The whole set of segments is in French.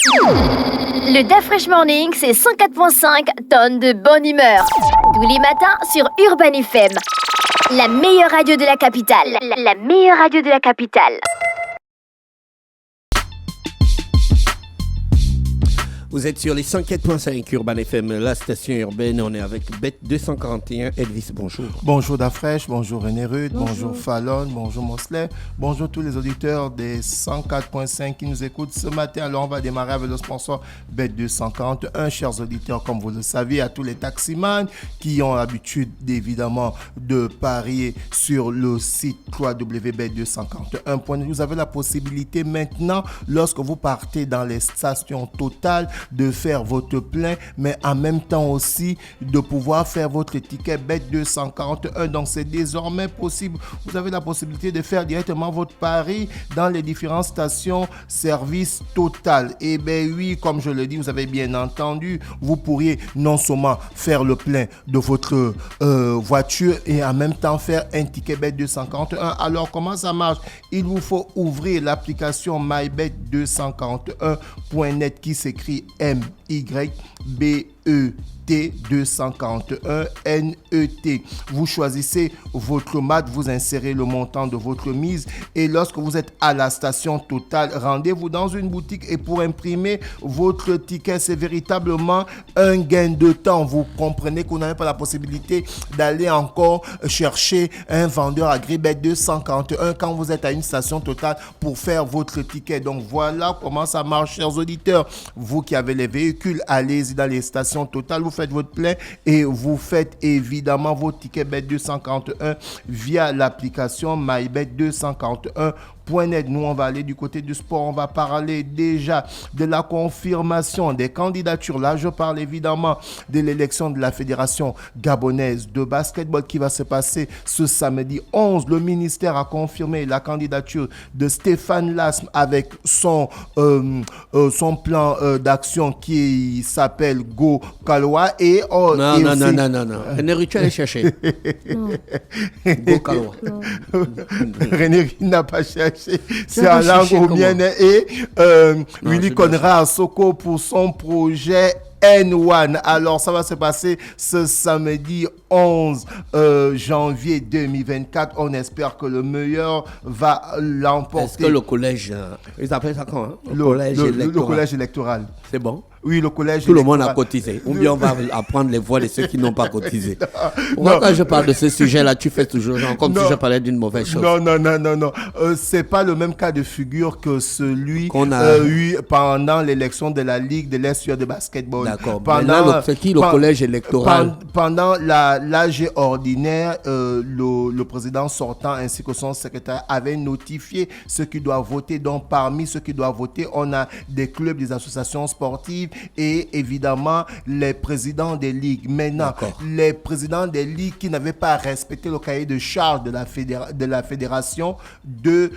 Le DAF Fresh Morning, c'est 104.5 tonnes de bonne humeur. Tous les matins sur Urban FM. La meilleure radio de la capitale. La meilleure radio de la capitale. Vous êtes sur les 104.5 Urban FM, la station urbaine. On est avec Bête 241. Elvis, bonjour. Bonjour Dafresh, bonjour René Rude, bonjour Fallon, bonjour Mosley, bonjour tous les auditeurs des 104.5 qui nous écoutent ce matin. Alors on va démarrer avec le sponsor Bête 241. Chers auditeurs, comme vous le savez, à tous les taximans qui ont l'habitude évidemment de parier sur le site www.bet241. Vous avez la possibilité maintenant, lorsque vous partez dans les stations Total, de faire votre plein, mais en même temps aussi de pouvoir faire votre ticket Bet 241. Donc c'est désormais possible. Vous avez la possibilité de faire directement votre pari dans les différentes stations service Total. Et bien oui, comme je le dis, vous avez bien entendu, vous pourriez non seulement faire le plein de votre voiture et en même temps faire un ticket Bet 241. Alors comment ça marche? Il vous faut ouvrir l'application MyBet241.net qui s'écrit MYBET241NET. Vous choisissez votre match, vous insérez le montant de votre mise et lorsque vous êtes à la station Total, rendez-vous dans une boutique et pour imprimer votre ticket, c'est véritablement un gain de temps. Vous comprenez que vous n'avez pas la possibilité d'aller encore chercher un vendeur agréé Bet 241 quand vous êtes à une station Total pour faire votre ticket. Donc voilà comment ça marche, chers auditeurs. Vous qui avez les véhicules, allez-y dans les stations Total, vous faites votre plein et vous faites évidemment vos tickets Bet 241 via l'application MyBet241.net. Nous, on va aller du côté du sport. On va parler déjà de la confirmation des candidatures. Là, je parle évidemment de l'élection de la Fédération gabonaise de basketball qui va se passer ce samedi 11. Le ministère a confirmé la candidature de Stéphane Lasme avec son plan d'action qui s'appelle Go Kaloa. Et, non. René, tu allais chercher. Go Kaloa. René n'a pas cherché. C'est en langue roumienne. Et Willy Conrad Soko pour son projet N1. Alors, ça va se passer ce samedi 11 janvier 2024. On espère que le meilleur va l'emporter. Est-ce que le collège, ils appellent ça comment? Le collège électoral. C'est bon? Oui, le collège Tout le monde a cotisé. Ou bien on va apprendre les voix de ceux qui n'ont pas cotisé. Pourquoi quand je parle de ce sujet-là, tu fais toujours genre comme si je parlais d'une mauvaise chose? Non. C'est pas le même cas de figure que celui qu'on a eu pendant l'élection de la Ligue de l'Est de basketball. D'accord. C'est qui le collège électoral? Pendant l'AG ordinaire, le président sortant ainsi que son secrétaire avaient notifié ceux qui doivent voter. Donc, parmi ceux qui doivent voter, on a des clubs, des associations sportives et évidemment les présidents des ligues. Maintenant, les présidents des ligues qui n'avaient pas respecté le cahier de charge de la fédération, deux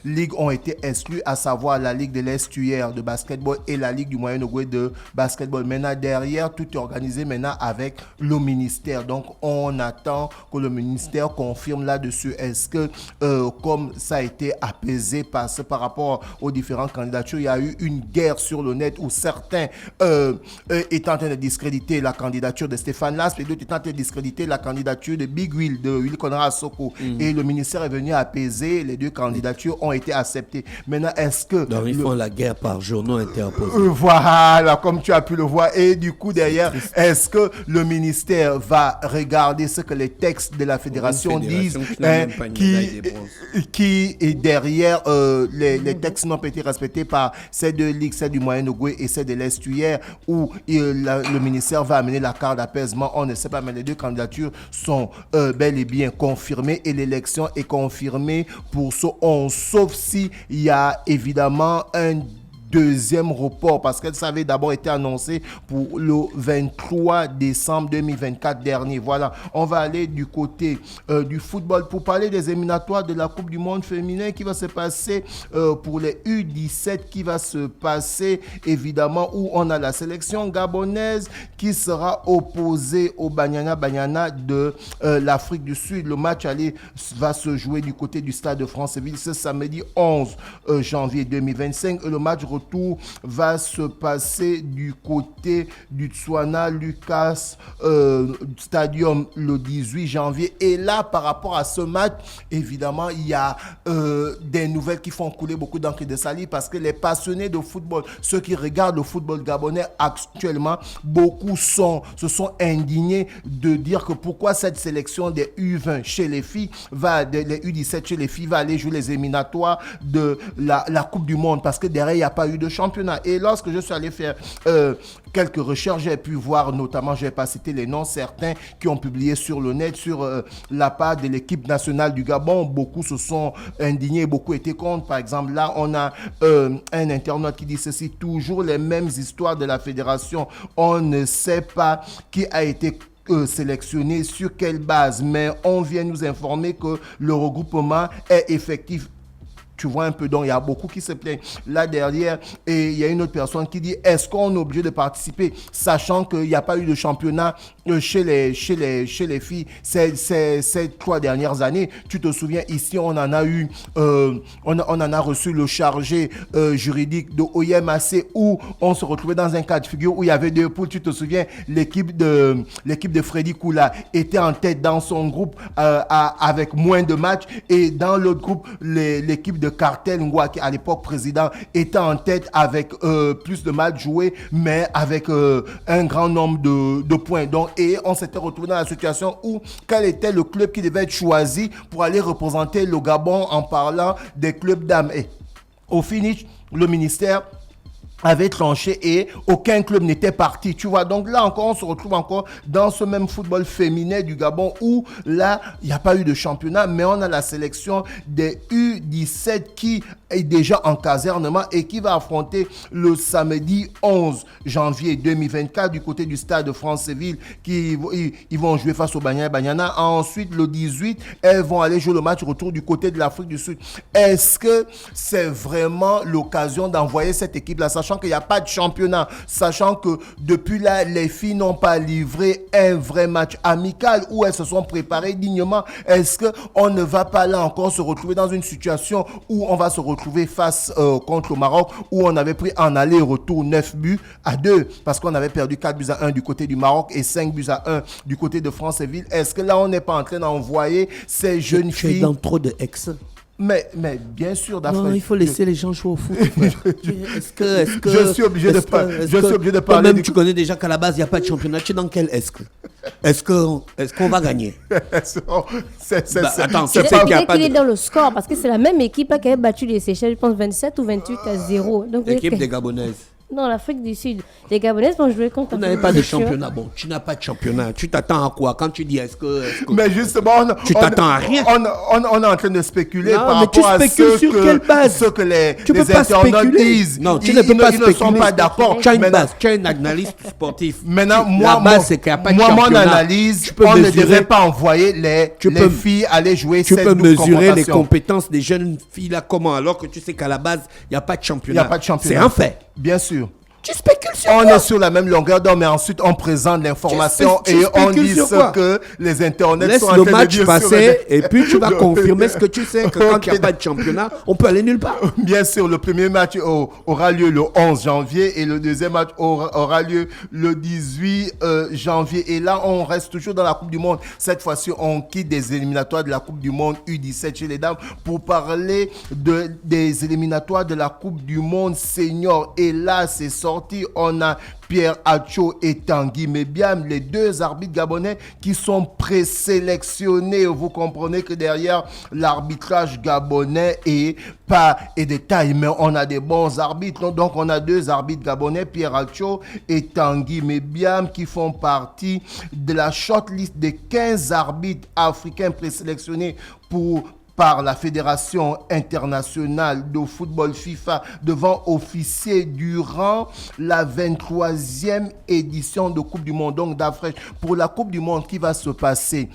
ligues ont été exclues, à savoir la Ligue de l'Estuaire de basketball et la Ligue du Moyen-Ogooué de basketball. Maintenant, derrière, tout est organisé maintenant avec le ministère. Donc, on attend que le ministère confirme là-dessus. Est-ce que, comme ça a été apaisé par rapport aux différentes candidatures, il y a eu une guerre sur le net où certains étaient en train de discréditer la candidature de Stéphane Lasme et d'autres étaient en train de discréditer la candidature de Big Will, de Willy Conrad Soko. Et le ministère est venu apaiser, les deux candidatures ont été acceptées. Maintenant, est-ce que... Donc, ils font la guerre par journaux interposés. Voilà, comme tu as pu le voir. Et du coup, derrière, est-ce que le ministère va regarder ce que les textes de la fédération disent, qui est derrière les textes n'ont pas été respectés par ces deux ligues, celle du Moyen-Ogooué et celle de l'Estuaire, où le ministère va amener la carte d'apaisement. On ne sait pas, mais les deux candidatures sont bel et bien confirmées et l'élection est confirmée pour ce 11, sauf si il y a évidemment un deuxième report parce que ça avait d'abord été annoncé pour le 23 décembre 2024 dernier. Voilà, on va aller du côté du football pour parler des éliminatoires de la Coupe du Monde féminin qui va se passer pour les U17 qui va se passer évidemment où on a la sélection gabonaise qui sera opposée au Banyana de l'Afrique du Sud. Le match aller va se jouer du côté du Stade de Franceville ce samedi 11 janvier 2025 et le match retour retour va se passer du côté du Tswana Lucas Stadium le 18 janvier. Et là, par rapport à ce match, évidemment, il y a des nouvelles qui font couler beaucoup d'encre de salive parce que les passionnés de football, ceux qui regardent le football gabonais actuellement, beaucoup se sont indignés de dire que pourquoi cette sélection des U20 chez les filles les U17 chez les filles va aller jouer les éliminatoires de la Coupe du Monde parce que derrière, il n'y a pas eu de championnat. Et lorsque je suis allé faire quelques recherches, j'ai pu voir notamment, je ne vais pas citer les noms, certains qui ont publié sur le net, sur la part de l'équipe nationale du Gabon. Beaucoup se sont indignés, beaucoup étaient contre. Par exemple, là, on a un internaute qui dit ceci, toujours les mêmes histoires de la fédération. On ne sait pas qui a été sélectionné, sur quelle base, mais on vient nous informer que le regroupement est effectif. Tu vois un peu, donc il y a beaucoup qui se plaignent. Là derrière, et il y a une autre personne qui dit, est-ce qu'on est obligé de participer, sachant qu'il n'y a pas eu de championnat chez les filles ces 3 dernières années. Tu te souviens, ici, on en a eu, on en a reçu le chargé juridique de OIMAC où on se retrouvait dans un cas de figure où il y avait 2 poules. Tu te souviens, l'équipe de Freddy Koula était en tête dans son groupe avec moins de matchs, et dans l'autre groupe, l'équipe de Cartel Ngwa, qui à l'époque président, était en tête avec plus de matchs joués, mais avec un grand nombre de points. Donc, et on s'était retrouvé dans la situation où quel était le club qui devait être choisi pour aller représenter le Gabon en parlant des clubs d'âme. Et au finish, le ministère avait tranché et aucun club n'était parti, tu vois. Donc là encore, on se retrouve encore dans ce même football féminin du Gabon où là, il n'y a pas eu de championnat, mais on a la sélection des U17 qui est déjà en casernement et qui va affronter le samedi 11 janvier 2024 du côté du stade de Franceville, ils vont jouer face au Banyana. Ensuite, le 18, elles vont aller jouer le match retour du côté de l'Afrique du Sud. Est-ce que c'est vraiment l'occasion d'envoyer cette équipe-là, sachant qu'il n'y a pas de championnat, sachant que depuis là, les filles n'ont pas livré un vrai match amical où elles se sont préparées dignement? Est-ce qu'on ne va pas là encore se retrouver dans une situation où on va se retrouver face contre le Maroc, où on avait pris en aller-retour 9-2 parce qu'on avait perdu 4-1 du côté du Maroc et 5-1 du côté de Franceville? Est-ce que là, on n'est pas en train d'envoyer ces jeunes filles... Tu es dans trop de ex. Mais bien sûr, d'Afrique. Non, il faut laisser les gens jouer au foot. Est-ce que je suis obligé de parler. Toi-même, tu connais déjà qu'à la base, il n'y a pas de championnat. Tu es dans quel est-ce qu'on va gagner? Attends, c'est pas qu'il est dans le score, parce que c'est la même équipe qui avait battu les Seychelles, je pense 27 ou 28-0. Donc, l'équipe des Gabonaises. Non, l'Afrique du Sud. Les Gabonaises vont jouer contre... Vous n'avez pas de championnat. Bon, tu n'as pas de championnat. Tu t'attends à quoi? Quand tu dis est-ce que mais justement, tu t'attends à rien. On est en train de spéculer non, par mais rapport à ce que les internautes disent. Non, tu ne peux pas spéculer. Ils ne sont pas d'accord. Tu as une base, tu as une analyse sportive. Maintenant, la base, c'est qu'il n'y a pas de championnat. Mon analyse, on ne devrait pas envoyer les filles aller jouer cette double confrontation. Tu peux mesurer les compétences des jeunes filles là comment, alors que tu sais qu'à la base, il n'y a pas de championnat. C'est un fait. Bien sûr. Tu spécules sur on quoi? est sur la même longueur d'onde, mais ensuite on présente l'information et on dit ce que les internets sont en train de dire. Laisse le match passer et puis tu vas confirmer ce que tu sais, que quand il n'y a pas de championnat, on peut aller nulle part. Bien sûr, le premier match aura lieu le 11 janvier et le deuxième match aura lieu le 18 janvier. Et là, on reste toujours dans la Coupe du Monde. Cette fois-ci, on quitte des éliminatoires de la Coupe du Monde U17 chez les dames pour parler des éliminatoires de la Coupe du Monde senior. Et là, c'est sorti. On a Pierre Acho et Tanguy Mebiam, les 2 arbitres gabonais qui sont présélectionnés. Vous comprenez que derrière l'arbitrage gabonais est de taille, mais on a des bons arbitres. Donc on a 2 arbitres gabonais, Pierre Acho et Tanguy Mebiam, qui font partie de la shortlist des 15 arbitres africains présélectionnés par la Fédération internationale de football FIFA devant officier durant la 23e édition de Coupe du Monde, donc d'Afrique. Pour la Coupe du Monde qui va se passer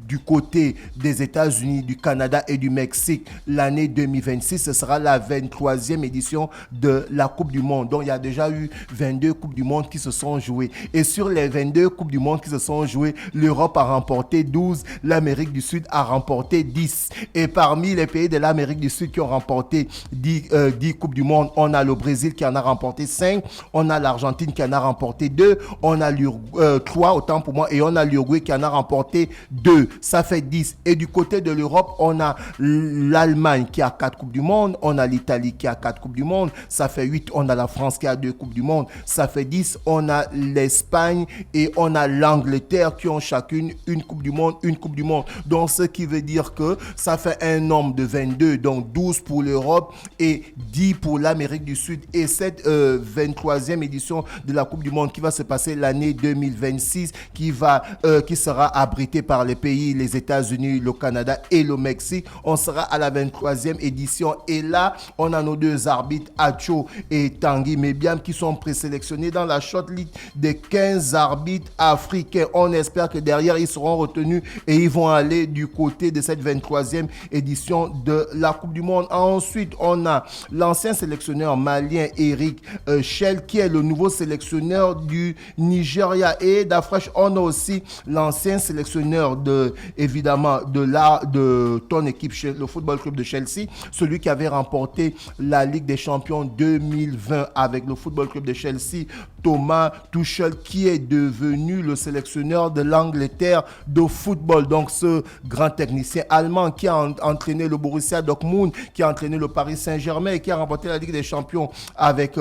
du côté des États-Unis, du Canada et du Mexique, l'année 2026, ce sera la 23e édition de la Coupe du Monde. Donc, il y a déjà eu 22 Coupes du Monde qui se sont jouées. Et sur les 22 Coupes du Monde qui se sont jouées, l'Europe a remporté 12, l'Amérique du Sud a remporté 10. Et parmi les pays de l'Amérique du Sud qui ont remporté 10 Coupes du Monde, on a le Brésil qui en a remporté 5, on a l'Argentine qui en a remporté 2, on a 3, autant pour moi, et on a l'Uruguay qui en a remporté 2. Ça fait 10. Et du côté de l'Europe, on a l'Allemagne qui a 4 Coupes du Monde, on a l'Italie qui a 4 Coupes du Monde, ça fait 8. On a la France qui a 2 Coupes du Monde, ça fait 10. On a l'Espagne et on a l'Angleterre qui ont chacune une Coupe du Monde, une Coupe du Monde. Donc, ce qui veut dire que ça fait un nombre de 22, donc 12 pour l'Europe et 10 pour l'Amérique du Sud. Et cette 23e édition de la Coupe du Monde qui va se passer l'année 2026, qui sera abritée par les pays, les États-Unis, le Canada et le Mexique. On sera à la 23e édition. Et là, on a nos deux arbitres, Acho et Tanguy Mebiam, qui sont présélectionnés dans la shortlist des 15 arbitres africains. On espère que derrière, ils seront retenus et ils vont aller du côté de cette 23e édition de la Coupe du Monde. Ensuite, on a l'ancien sélectionneur malien Eric Shell, qui est le nouveau sélectionneur du Nigeria. Et d'Afresh, on a aussi l'ancien sélectionneur de ton équipe, le Football Club de Chelsea, celui qui avait remporté la Ligue des Champions 2020 avec le Football Club de Chelsea, Thomas Tuchel, qui est devenu le sélectionneur de l'Angleterre de football. Donc, ce grand technicien allemand qui a entraîné le Borussia Dortmund, qui a entraîné le Paris Saint-Germain et qui a remporté la Ligue des Champions avec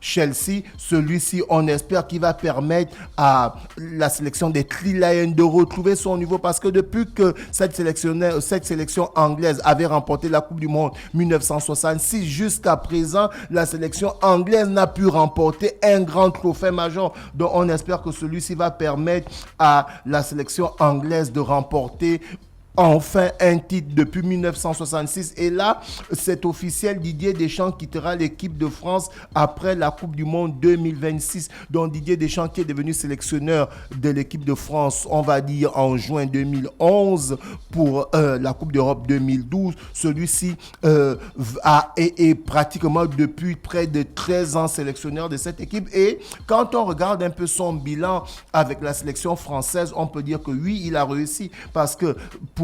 Chelsea. Celui-ci, on espère qu'il va permettre à la sélection des Three Lions de retrouver son niveau, parce que depuis que cette sélection anglaise avait remporté la Coupe du Monde 1966, jusqu'à présent, la sélection anglaise n'a pu remporter un grand trophée majeur. Donc, on espère que celui-ci va permettre à la sélection anglaise de remporter enfin un titre depuis 1966. Et là, c'est officiel, Didier Deschamps quittera l'équipe de France après la Coupe du Monde 2026. Donc Didier Deschamps, qui est devenu sélectionneur de l'équipe de France, on va dire en juin 2011 pour la Coupe d'Europe 2012, celui-ci est pratiquement depuis près de 13 ans sélectionneur de cette équipe. Et quand on regarde un peu son bilan avec la sélection française, on peut dire que oui, il a réussi, parce que pour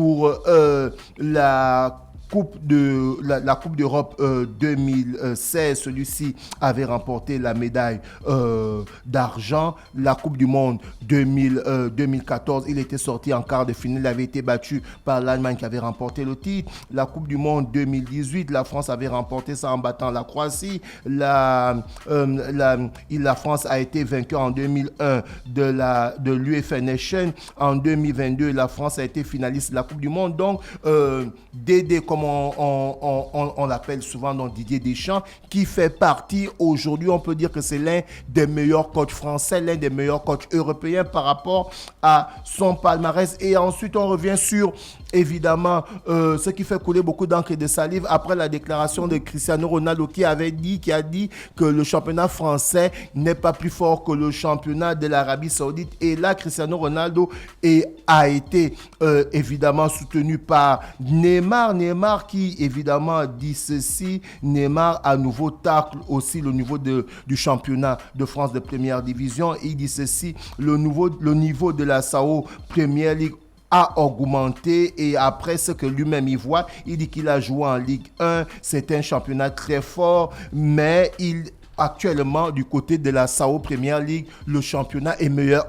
la Coupe d'Europe 2016, celui-ci avait remporté la médaille d'argent. La Coupe du Monde 2014, il était sorti en quart de finale, il avait été battu par l'Allemagne qui avait remporté le titre. La Coupe du Monde 2018, la France avait remporté ça en battant la Croatie. La France a été vainqueur en 2001 de l'UEFA Nation. En 2022, la France a été finaliste de la Coupe du Monde. Donc, Dédé, comme on l'appelle souvent, dans Didier Deschamps, qui fait partie aujourd'hui, on peut dire que c'est l'un des meilleurs coachs français, l'un des meilleurs coachs européens par rapport à son palmarès. Et ensuite, on revient sur, évidemment, ce qui fait couler beaucoup d'encre et de salive après la déclaration de Cristiano Ronaldo, qui a dit que le championnat français n'est pas plus fort que le championnat de l'Arabie Saoudite. Et là, Cristiano Ronaldo a été évidemment soutenu par Neymar, qui évidemment dit ceci. Neymar à nouveau tacle aussi le niveau du championnat de France de première division. Il dit ceci: le niveau de la SAO Premier League a augmenté, et après ce que lui-même y voit, il dit qu'il a joué en Ligue 1, c'est un championnat très fort, mais actuellement, du côté de la SAO Premier League, le championnat est meilleur.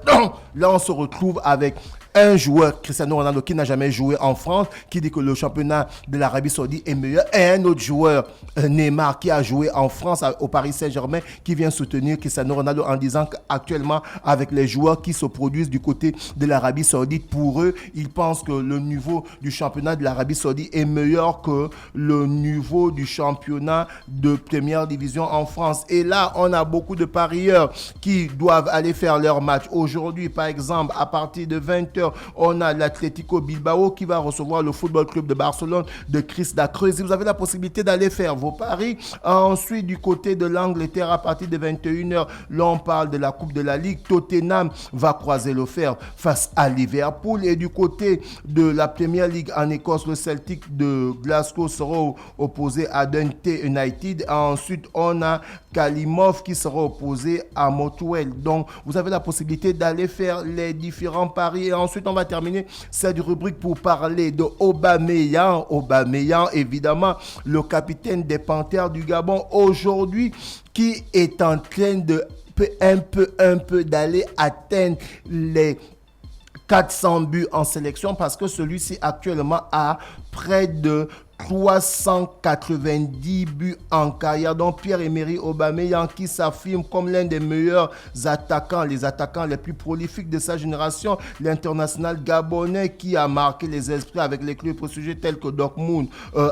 Là, on se retrouve avec un joueur, Cristiano Ronaldo, qui n'a jamais joué en France, qui dit que le championnat de l'Arabie Saoudite est meilleur, et un autre joueur, Neymar, qui a joué en France au Paris Saint-Germain, qui vient soutenir Cristiano Ronaldo en disant qu'actuellement, avec les joueurs qui se produisent du côté de l'Arabie Saoudite, pour eux, ils pensent que le niveau du championnat de l'Arabie Saoudite est meilleur que le niveau du championnat de première division en France. Et là, on a beaucoup de parieurs qui doivent aller faire leur match aujourd'hui, par exemple, à partir de 20h, 20h, on a l'Atlético Bilbao qui va recevoir le Football Club de Barcelone de Chris Dacreuzi. Vous avez la possibilité d'aller faire vos paris. Ensuite, du côté de l'Angleterre, à partir de 21h, là, on parle de la Coupe de la Ligue. Tottenham va croiser le fer face à Liverpool. Et du côté de la Premier League en Écosse, le Celtic de Glasgow sera opposé à Dundee United. Ensuite, on a Kalimov qui sera opposé à Motwell. Donc, vous avez la possibilité d'aller faire les différents paris. Et ensuite, on va terminer cette rubrique pour parler de Aubameyang. Aubameyang, évidemment, le capitaine des Panthères du Gabon aujourd'hui, qui est en train de un peu d'aller atteindre les 400 buts en sélection, parce que celui-ci actuellement a près de 390 buts en carrière. Donc Pierre-Emerick Aubameyang qui s'affirme comme l'un des meilleurs attaquants, les attaquants les plus prolifiques de sa génération. L'international gabonais qui a marqué les esprits avec les clubs prestigieux tels que Dortmund,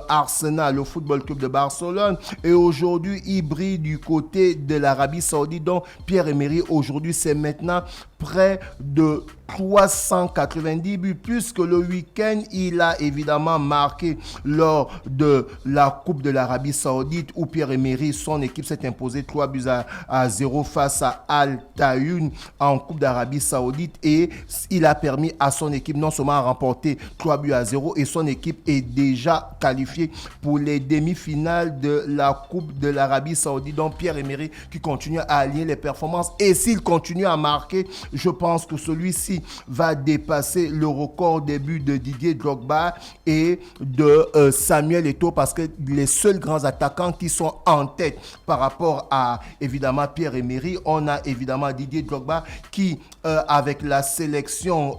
Arsenal, le Football Club de Barcelone. Et aujourd'hui, il brille du côté de l'Arabie Saoudite. Donc Pierre-Emerick aujourd'hui, c'est maintenant près de 390 buts, puisque le week-end, il a évidemment marqué lors de la Coupe de l'Arabie Saoudite où Pierre-Emerick, son équipe s'est imposée 3 buts à 0 face à Al Tayoun en Coupe d'Arabie Saoudite, et il a permis à son équipe non seulement à remporter 3 buts à 0, et son équipe est déjà qualifiée pour les demi-finales de la Coupe de l'Arabie Saoudite. Donc Pierre-Emerick qui continue à allier les performances, et s'il continue à marquer, je pense que celui-ci va dépasser le record des buts de Didier Drogba et de Samuel Eto'o, parce que les seuls grands attaquants qui sont en tête par rapport à évidemment Pierre-Emerick, on a évidemment Didier Drogba qui avec la sélection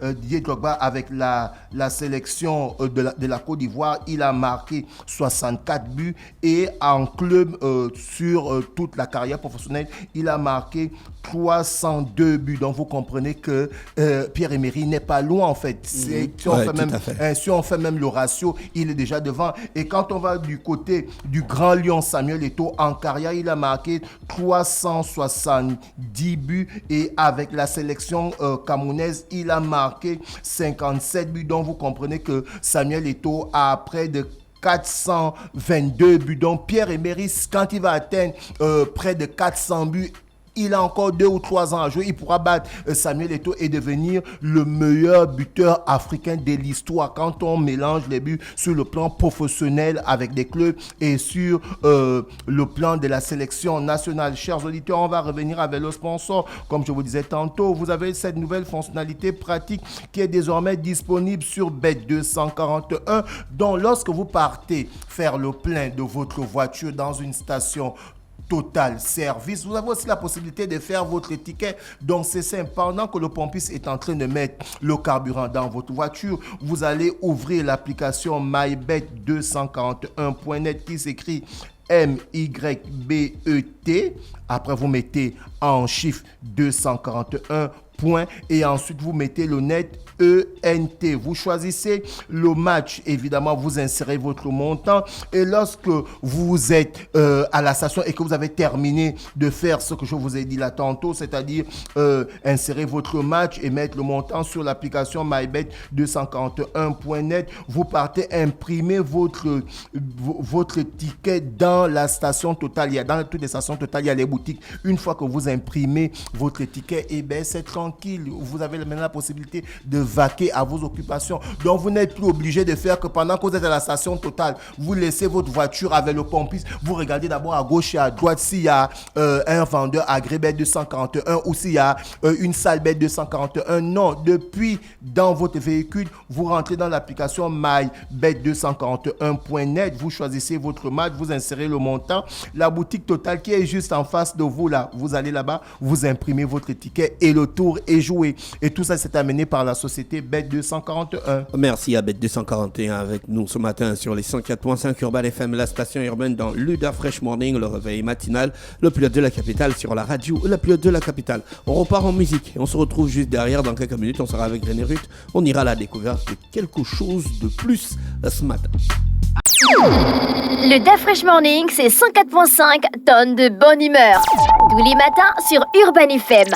Didier Drogba avec la sélection de la Côte d'Ivoire, il a marqué 64 buts, et en club sur toute la carrière professionnelle, il a marqué 302 buts. Donc vous comprenez que Pierre-Emerick n'est pas loin en fait. Si on fait même le ratio, il est déjà devant. Et quand on va du côté du grand lion Samuel Eto'o, en carrière, il a marqué 370 buts, et avec la sélection camerounaise, il a marqué 57 buts. Donc vous comprenez que Samuel Eto'o a près de 422 buts. Donc Pierre-Emerick, quand il va atteindre près de 400 buts, il a encore 2 ou 3 ans à jouer. Il pourra battre Samuel Eto'o et devenir le meilleur buteur africain de l'histoire quand on mélange les buts sur le plan professionnel avec des clubs et sur le plan de la sélection nationale. Chers auditeurs, on va revenir avec le sponsor. Comme je vous disais tantôt, vous avez cette nouvelle fonctionnalité pratique qui est désormais disponible sur Bet241. Donc, lorsque vous partez faire le plein de votre voiture dans une station Total Service, vous avez aussi la possibilité de faire votre ticket. Donc c'est simple, pendant que le pompiste est en train de mettre le carburant dans votre voiture, vous allez ouvrir l'application MyBet241.net qui s'écrit MYBET. Après vous mettez en chiffre 241 points, et ensuite vous mettez le net ENT. Vous choisissez le match, évidemment vous insérez votre montant, et lorsque vous êtes à la station et que vous avez terminé de faire ce que je vous ai dit là tantôt, c'est-à-dire insérer votre match et mettre le montant sur l'application MyBet241.net, vous partez imprimer votre ticket dans la station Total. Il y a dans toutes les stations Total, il y a les boutiques. Une fois que vous imprimez votre ticket, et ben c'est tranquille, vous avez maintenant la possibilité de vaquer à vos occupations. Donc vous n'êtes plus obligé de faire que pendant que vous êtes à la station Total, vous laissez votre voiture avec le pompiste, vous regardez d'abord à gauche et à droite s'il y a un vendeur agréé Bet241 ou s'il y a une salle Bet241. Non, depuis dans votre véhicule, vous rentrez dans l'application MyBet241.net, vous choisissez votre match, vous insérez le montant, la boutique Total qui est juste en face de vous là, vous allez là-bas, vous imprimez votre ticket et le tour est joué. Et tout ça c'est amené par la société Bet241. Merci à Bet241 avec nous ce matin sur les 104.5 Urban FM, la station urbaine dans l'Uda Fresh Morning, le réveil matinal, le pilote de la capitale sur la radio, la pilote de la capitale. On repart en musique et on se retrouve juste derrière dans quelques minutes. On sera avec René Ruth. On ira à la découverte de quelque chose de plus ce matin. Le Da Fresh Morning, c'est 104.5 tonnes de bonne humeur. Tous les matins sur Urban FM.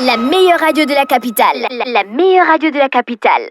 La meilleure radio de la capitale. La meilleure radio de la capitale.